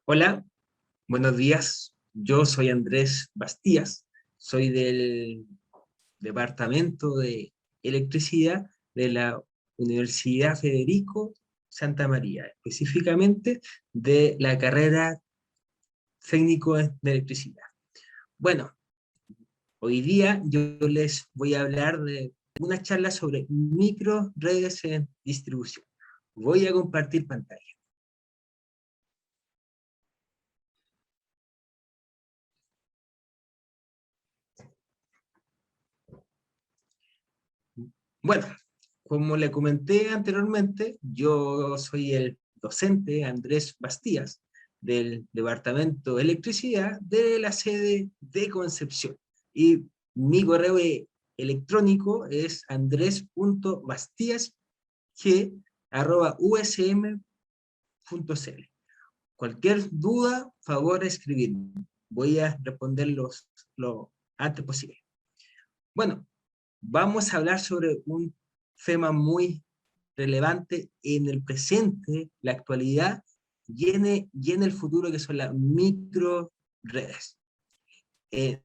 Hola, buenos días. Yo soy Andrés Bastías, soy del Departamento de Electricidad de la Universidad Federico Santa María, específicamente de la carrera técnico de electricidad. Bueno, hoy día yo les voy a hablar de una charla sobre microredes en distribución. Voy a compartir pantalla. Bueno, como le comenté anteriormente, yo soy el docente Andrés Bastías del Departamento de Electricidad de la sede de Concepción. Y mi correo electrónico es andres.bastiasg@usm.cl. Cualquier duda, favor escribirme. Voy a responder lo antes posible. Bueno, vamos a hablar sobre un tema muy relevante en el presente, la actualidad y en el futuro, que son las microredes. En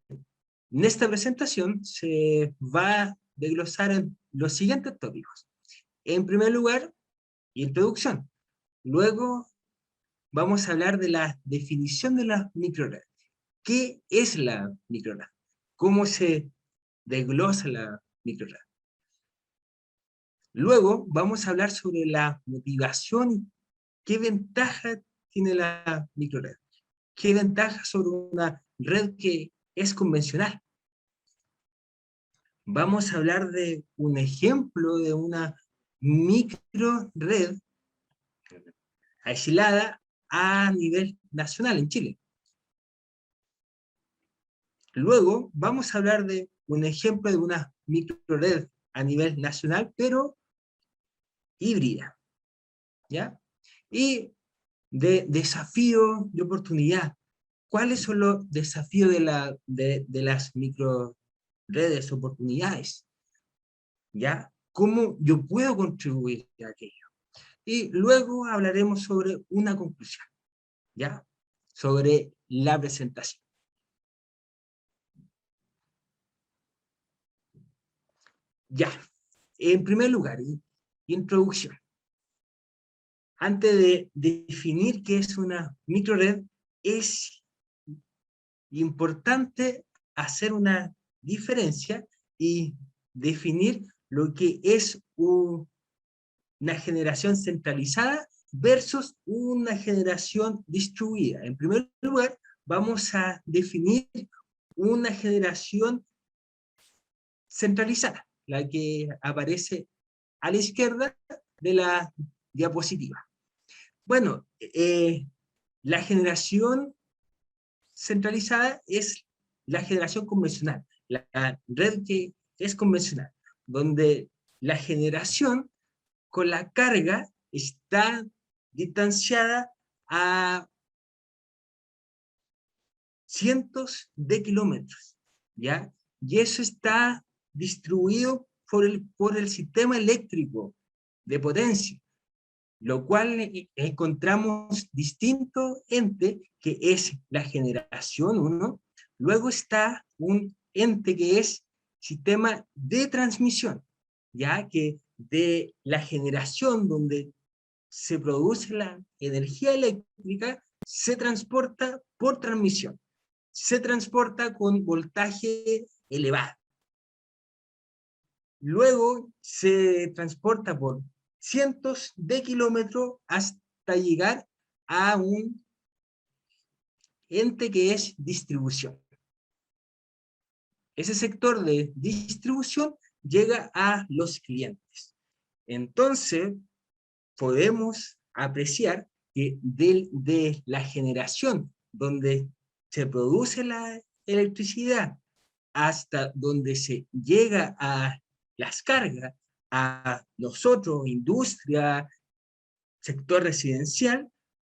esta presentación se va a desglosar en los siguientes tópicos. En primer lugar, introducción. Luego vamos a hablar de la definición de las microredes. ¿Qué es la microred? ¿Cómo se desglosa la microred? Luego vamos a hablar sobre la motivación. ¿Qué ventaja tiene la microred? ¿Qué ventaja sobre una red que es convencional? Vamos a hablar de un ejemplo de una microred aislada a nivel nacional en Chile. Luego vamos a hablar de un ejemplo de una microred a nivel nacional, pero híbrida, ¿ya? Y de desafío y oportunidad. ¿Cuáles son los desafíos de las microredes, oportunidades? ¿Ya? ¿Cómo yo puedo contribuir a aquello? Y luego hablaremos sobre una conclusión, ¿ya? Sobre la presentación. Ya, en primer lugar, introducción. Antes de definir qué es una microred, es importante hacer una diferencia y definir lo que es una generación centralizada versus una generación distribuida. En primer lugar, vamos a definir una generación centralizada, la que aparece a la izquierda de la diapositiva. Bueno, la generación centralizada es la generación convencional, la red que es convencional, donde la generación con la carga está distanciada a cientos de kilómetros, ¿ya? Y eso está distribuido por el sistema eléctrico de potencia, lo cual encontramos distinto ente que es la generación 1, luego está un ente que es sistema de transmisión, ya que de la generación donde se produce la energía eléctrica se transporta por transmisión, se transporta con voltaje elevado. Luego se transporta por cientos de kilómetros hasta llegar a un ente que es distribución. Ese sector de distribución llega a los clientes. Entonces, podemos apreciar que de la generación donde se produce la electricidad hasta donde se llega a las cargas, a nosotros, industria, sector residencial,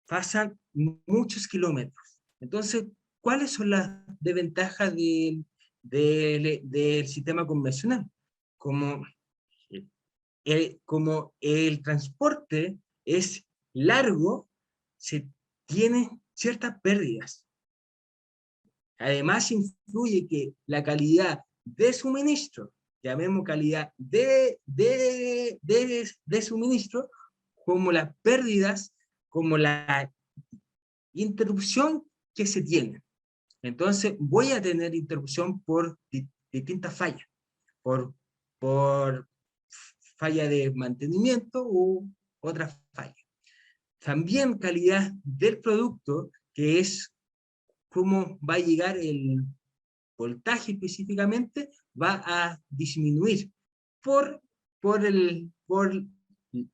pasan muchos kilómetros. Entonces, ¿cuáles son las desventajas del sistema convencional? Como como el transporte es largo, se tiene ciertas pérdidas. Además influye que la calidad de suministro, llamemos calidad de suministro, como las pérdidas, como la interrupción que se tiene. Entonces voy a tener interrupción por distintas fallas, por falla de mantenimiento u otras fallas. También calidad del producto, que es cómo va a llegar el voltaje específicamente, va a disminuir por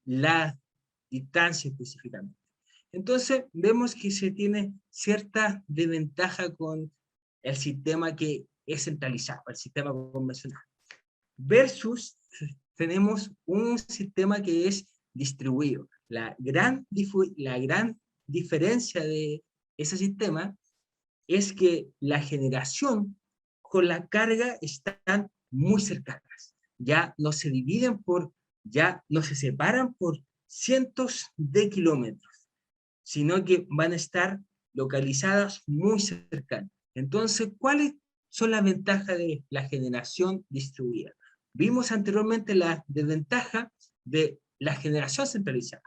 la distancia específicamente. Entonces vemos que se tiene cierta desventaja con el sistema que es centralizado, el sistema convencional, versus tenemos un sistema que es distribuido. La gran diferencia de ese sistema es que la generación con la carga están muy cercanas. Ya no se dividen ya no se separan por cientos de kilómetros, sino que van a estar localizadas muy cercanas. Entonces, ¿cuáles son las ventajas de la generación distribuida? Vimos anteriormente la desventaja de la generación centralizada.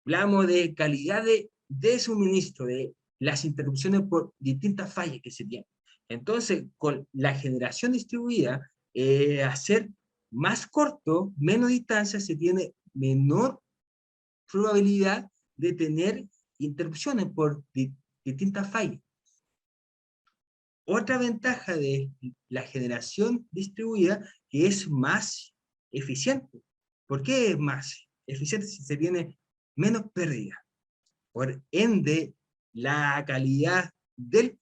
Hablamos de calidad de suministro, de las interrupciones por distintas fallas que se tienen. Entonces, con la generación distribuida, hacer más corto, menos distancia, se tiene menor probabilidad de tener interrupciones por distintas fallas. Otra ventaja de la generación distribuida, que es más eficiente. ¿Por qué es más eficiente? Si se tiene menos pérdida. Por ende, la calidad del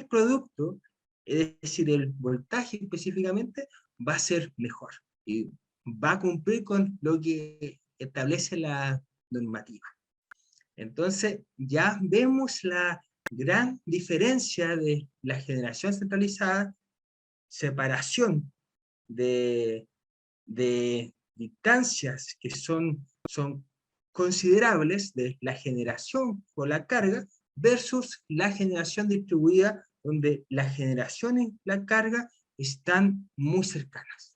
producto, es decir, el voltaje específicamente, va a ser mejor y va a cumplir con lo que establece la normativa. Entonces, ya vemos la gran diferencia de la generación centralizada, separación de distancias que son considerables de la generación con la carga versus la generación distribuida, donde la generación y la carga están muy cercanas.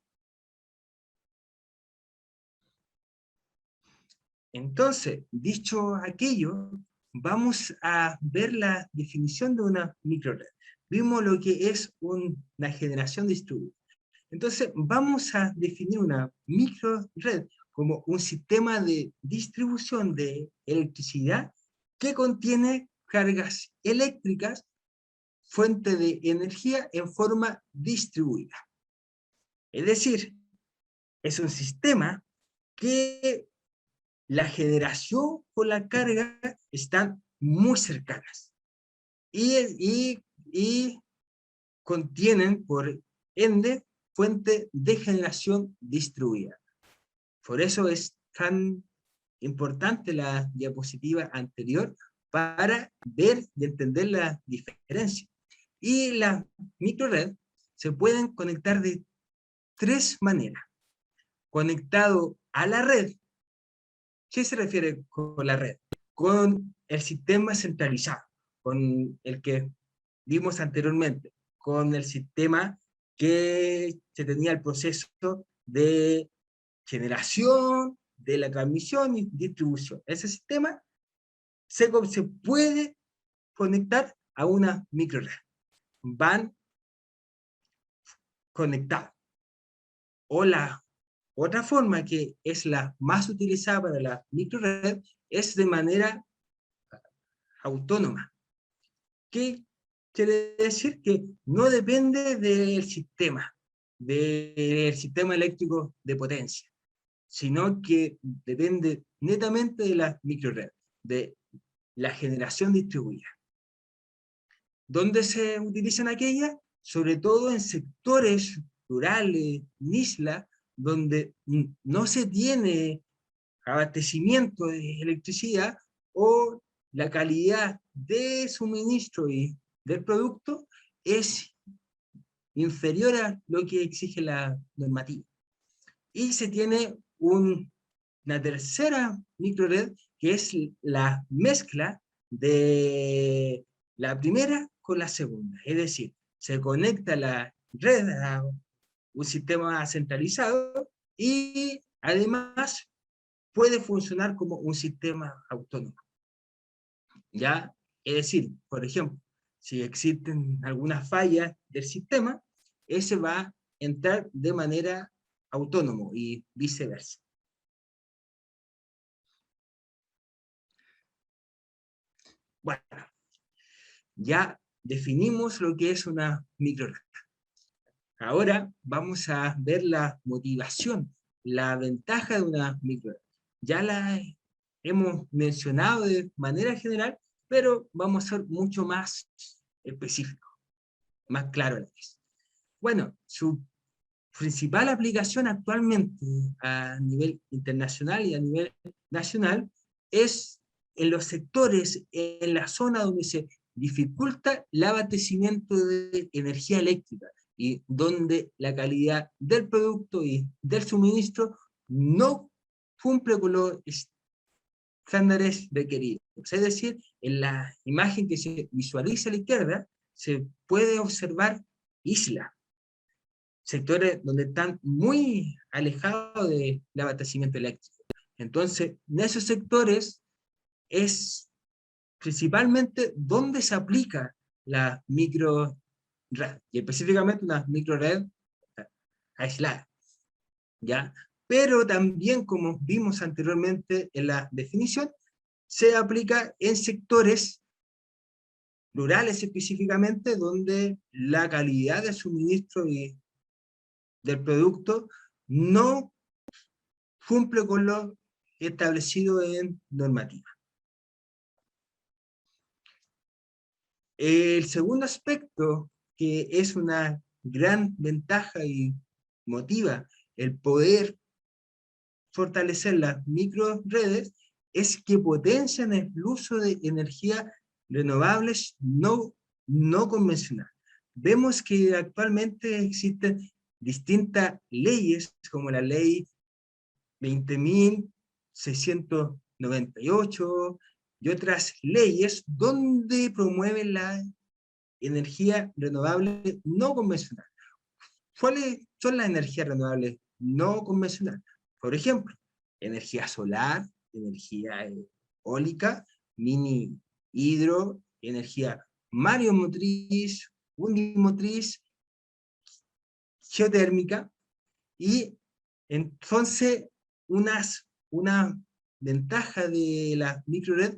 Entonces, dicho aquello, vamos a ver la definición de una microred. Vimos lo que es una generación distribuida. Entonces, vamos a definir una microred como un sistema de distribución de electricidad que contiene cargas eléctricas, fuente de energía en forma distribuida. Es decir, es un sistema que la generación con la carga están muy cercanas y contienen, por ende, fuente de generación distribuida. Por eso es tan importante la diapositiva anterior para ver y entender la diferencia. Y la microred se pueden conectar de tres maneras. Conectado a la red. ¿Qué se refiere con la red? Con el sistema centralizado, con el que vimos anteriormente, con el sistema que se tenía el proceso de generación, de la transmisión y distribución. Ese sistema se puede conectar a una microred. Van conectados. O la otra forma, que es la más utilizada para la microred, es de manera autónoma. ¿Qué quiere decir? Que no depende del sistema eléctrico de potencia, sino que depende netamente de la microred, de la generación distribuida. ¿Dónde se utilizan aquellas? Sobre todo en sectores rurales, en islas, donde no se tiene abastecimiento de electricidad o la calidad de suministro y del producto es inferior a lo que exige la normativa. Y se tiene una tercera microred, que es la mezcla de la primera con la segunda. Es decir, se conecta la red a un sistema centralizado y además puede funcionar como un sistema autónomo. ¿Ya? Es decir, por ejemplo, si existen algunas fallas del sistema, ese va a entrar de manera autónomo y viceversa. Bueno, ya definimos lo que es una microred. Ahora vamos a ver la motivación, la ventaja de una microred. Ya la hemos mencionado de manera general, pero vamos a ser mucho más específicos, más claro a la vez. Bueno, su principal aplicación actualmente a nivel internacional y a nivel nacional es en los sectores, en la zona donde se dificulta el abastecimiento de energía eléctrica y donde la calidad del producto y del suministro no cumple con los estándares requeridos. Es decir, en la imagen que se visualiza a la izquierda se puede observar islas, sectores donde están muy alejados del abastecimiento eléctrico. Entonces, en esos sectores es principalmente donde se aplica la microred, y específicamente una microred aislada, ¿ya? Pero también, como vimos anteriormente en la definición, se aplica en sectores rurales específicamente, donde la calidad de suministro y del producto no cumple con lo establecido en normativa. El segundo aspecto, que es una gran ventaja y motiva el poder fortalecer las microredes, es que potencian el uso de energías renovables no convencionales. Vemos que actualmente existen distintas leyes, como la ley 20.698 y otras leyes donde promueven la energía renovable no convencional. ¿Cuáles son las energías renovables no convencionales? Por ejemplo, energía solar, energía eólica, mini hidro, energía mareomotriz, unimotriz, geotérmica, y entonces una ventaja de las microred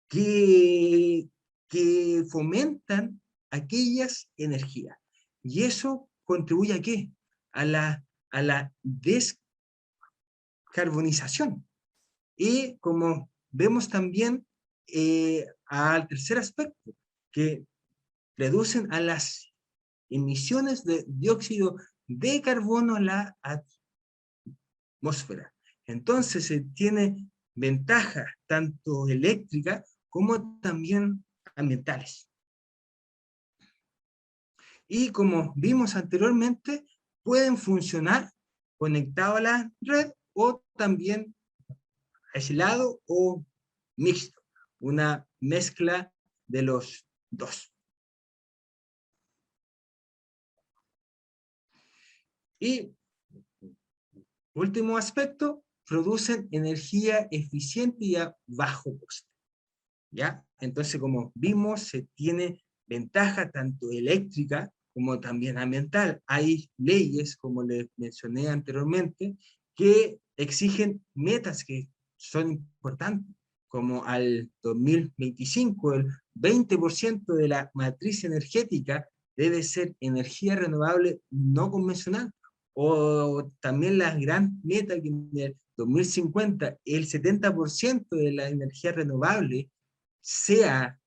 que fomentan aquellas energías. Y eso contribuye ¿a qué? A la descarbonización. Y como vemos también al tercer aspecto, que reducen a las emisiones de dióxido de carbono a la atmósfera. Entonces se tiene ventajas tanto eléctricas como también ambientales. Y como vimos anteriormente, pueden funcionar conectados a la red o también aislado o mixto, una mezcla de los dos. Y último aspecto, producen energía eficiente y a bajo coste. ¿Ya? Entonces, como vimos, se tiene ventaja tanto eléctrica como también ambiental. Hay leyes, como les mencioné anteriormente, que exigen metas que son importantes, como al 2025 el 20% de la matriz energética debe ser energía renovable no convencional, o también la gran meta que en el 2050 el 70% de la energía renovable sea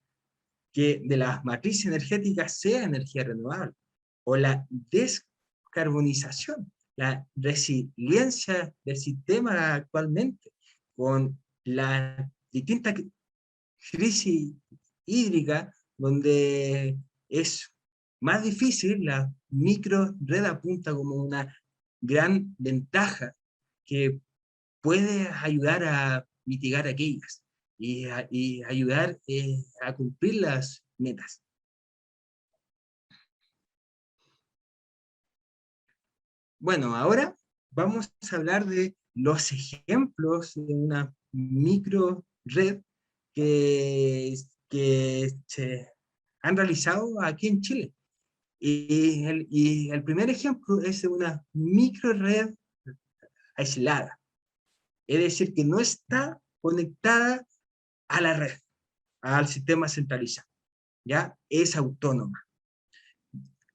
que de las matrices energéticas sea energía renovable, o la descarbonización, la resiliencia del sistema actualmente, con la distinta crisis hídrica, donde es más difícil, la microred apunta como una gran ventaja que puede ayudar a mitigar aquellas. y ayudar a cumplir las metas. Bueno, ahora vamos a hablar de los ejemplos de una micro red que se han realizado aquí en Chile. Y el primer ejemplo es de una micro red aislada, es decir, que no está conectada a la red, al sistema centralizado, ¿ya? Es autónoma.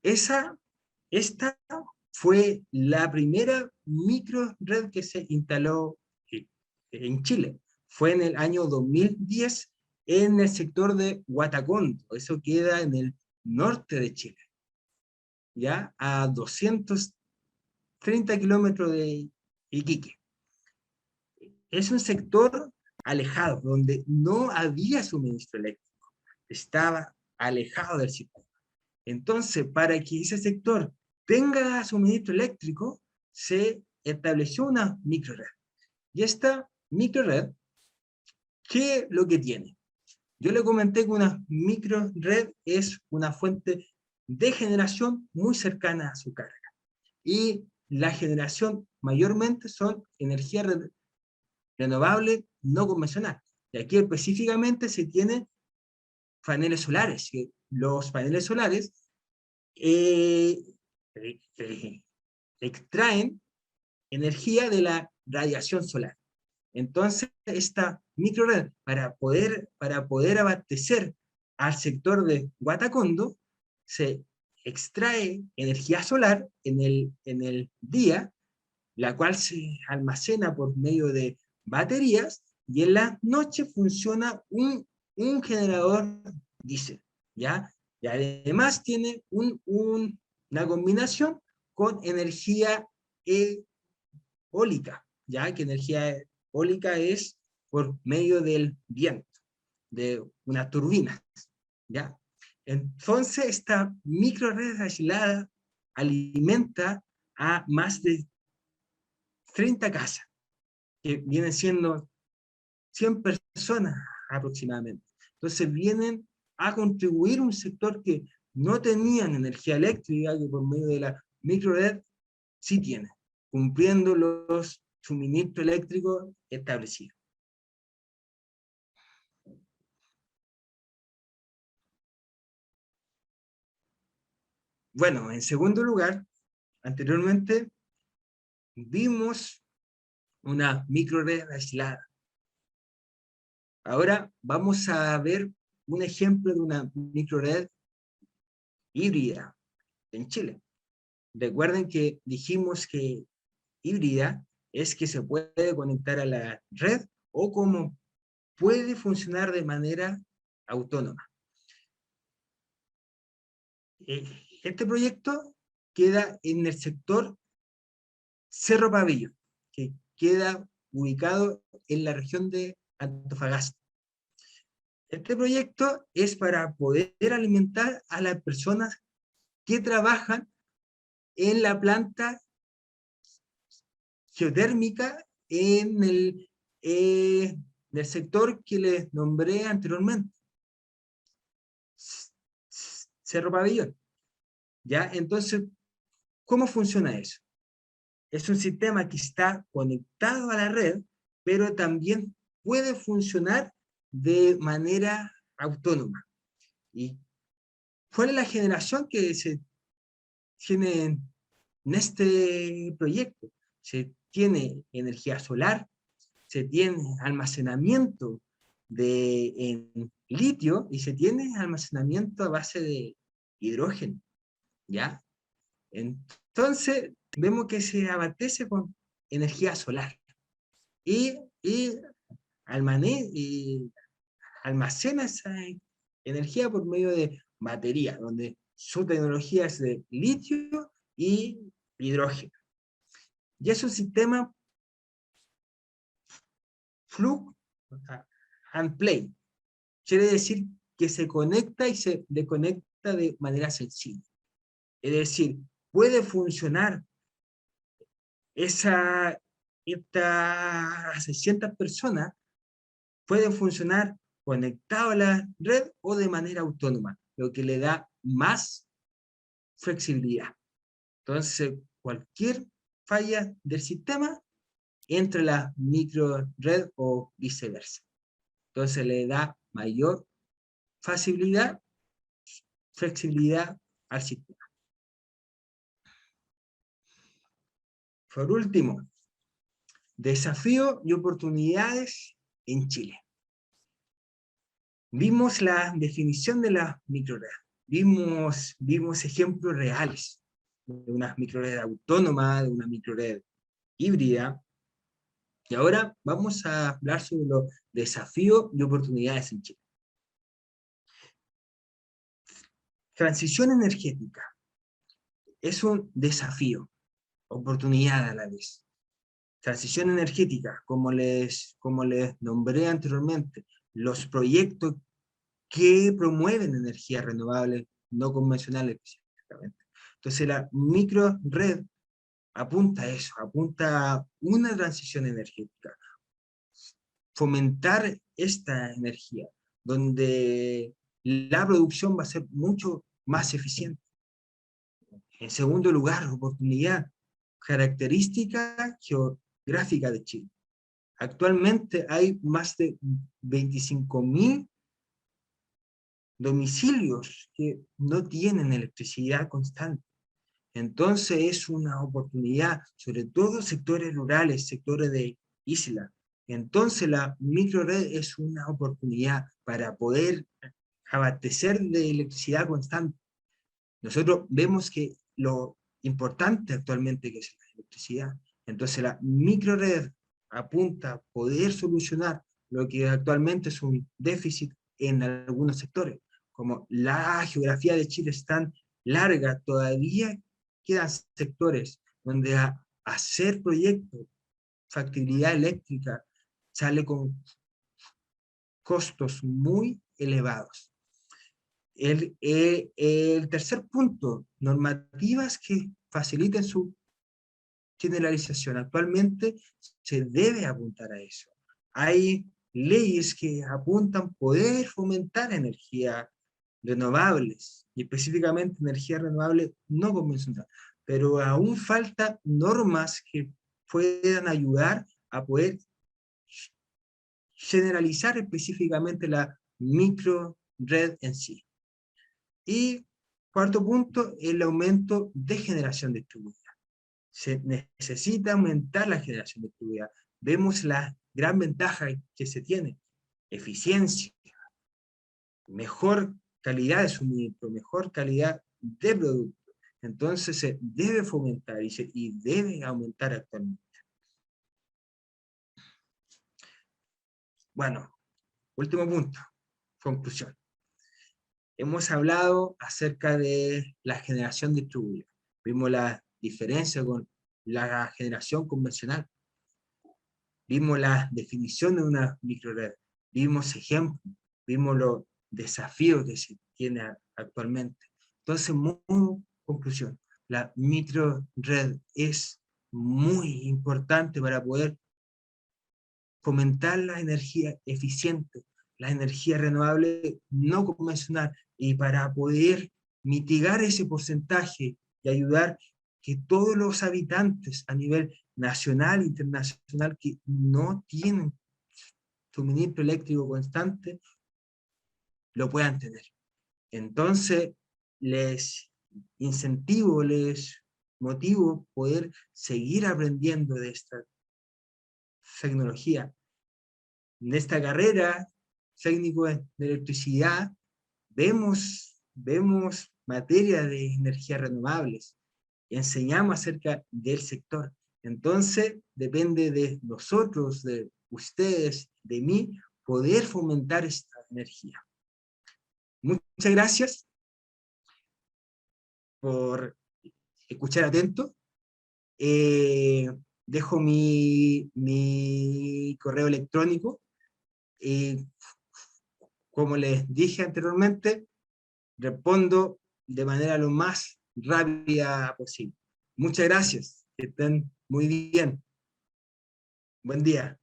Esta fue la primera micro red que se instaló en Chile. Fue en el año 2010 en el sector de Huatacondo. Eso queda en el norte de Chile, ya a 230 kilómetros de Iquique. Es un sector alejado, donde no había suministro eléctrico. Estaba alejado del sistema. Entonces, para que ese sector tenga suministro eléctrico, se estableció una microred. Y esta microred, ¿qué es lo que tiene? Yo le comenté que una microred es una fuente de generación muy cercana a su carga. Y la generación mayormente son energía renovable no convencional. Y aquí específicamente se tiene paneles solares. Los paneles solares eh, extraen energía de la radiación solar. Entonces, esta microred, para poder abastecer al sector de Guatacondo, se extrae energía solar en el día, la cual se almacena por medio de baterías, y en la noche funciona un generador diésel, ¿ya? Y además tiene una combinación con energía eólica, ¿ya? Que energía eólica es por medio del viento, de unas turbinas, ¿ya? Entonces, esta microred aislada alimenta a más de 30 casas, que vienen siendo 100 personas aproximadamente. Entonces vienen a contribuir un sector que no tenían energía eléctrica, que por medio de la microred sí tiene, cumpliendo los suministros eléctricos establecidos. Bueno, en segundo lugar, anteriormente vimos una microred aislada. Ahora vamos a ver un ejemplo de una microred híbrida en Chile. Recuerden que dijimos que híbrida es que se puede conectar a la red o como puede funcionar de manera autónoma. Este proyecto queda en el sector Cerro Pabellón, que queda ubicado en la región de Antofagasta. Este proyecto es para poder alimentar a las personas que trabajan en la planta geotérmica del sector que les nombré anteriormente, Cerro Pabellón. ¿Ya? Entonces, ¿cómo funciona eso? Es un sistema que está conectado a la red, pero también puede funcionar de manera autónoma. ¿Y cuál es la generación que se tiene en este proyecto? Se tiene energía solar, se tiene almacenamiento en litio y se tiene almacenamiento a base de hidrógeno, ¿ya? Entonces, vemos que se abastece con energía solar y, y, y almacena esa energía por medio de baterías, donde su tecnología es de litio y hidrógeno. Y es un sistema plug and play. Quiere decir que se conecta y se desconecta de manera sencilla. Es decir, puede funcionar estas 600 personas pueden funcionar conectados a la red o de manera autónoma, lo que le da más flexibilidad. Entonces, cualquier falla del sistema entra a la microred o viceversa. Entonces, le da mayor facilidad, flexibilidad al sistema. Por último, desafíos y oportunidades en Chile. Vimos la definición de la microred, vimos ejemplos reales de una microred autónoma, de una microred híbrida, y ahora vamos a hablar sobre los desafíos y oportunidades en Chile. Transición energética es un desafío, oportunidad a la vez. Transición energética, como les nombré anteriormente, los proyectos que promueven energías renovables no convencionales específicamente. Entonces la microred apunta a eso, apunta a una transición energética, fomentar esta energía, donde la producción va a ser mucho más eficiente. En segundo lugar, oportunidad, característica geográfica de Chile. Actualmente hay más de 25.000 domicilios que no tienen electricidad constante. Entonces es una oportunidad, sobre todo sectores rurales, sectores de isla. Entonces la microred es una oportunidad para poder abastecer de electricidad constante. Nosotros vemos que lo importante actualmente que es la electricidad. Entonces la microred apunta a poder solucionar lo que actualmente es un déficit en algunos sectores. Como la geografía de Chile es tan larga, todavía quedan sectores donde hacer proyectos, factibilidad eléctrica, sale con costos muy elevados. El tercer punto, normativas que faciliten su generalización. Actualmente se debe apuntar a eso. Hay leyes que apuntan poder fomentar energías renovables, y específicamente energía renovable no convencional, pero aún faltan normas que puedan ayudar a poder generalizar específicamente la microred en sí. Y cuarto punto, el aumento de generación distribuida. Se necesita aumentar la generación distribuida. Vemos la gran ventaja que se tiene: eficiencia, mejor calidad de suministro, mejor calidad de producto. Entonces se debe fomentar y debe aumentar actualmente. Bueno, último punto, conclusión. Hemos hablado acerca de la generación distribuida. Vimos la diferencia con la generación convencional. Vimos la definición de una microred. Vimos ejemplos. Vimos los desafíos que se tiene actualmente. Entonces, conclusión, la microred es muy importante para poder fomentar la energía eficiente, la energía renovable no convencional, y para poder mitigar ese porcentaje y ayudar que todos los habitantes a nivel nacional e internacional que no tienen suministro eléctrico constante lo puedan tener. Entonces, les incentivo, les motivo poder seguir aprendiendo de esta tecnología. En esta carrera técnico de electricidad vemos materia de energías renovables, enseñamos acerca del sector. Entonces depende de nosotros, de ustedes, de mí, poder fomentar esta energía. Muchas gracias por escuchar atento. Dejo mi correo electrónico. Como les dije anteriormente, respondo de manera lo más rápida posible. Muchas gracias, que estén muy bien. Buen día.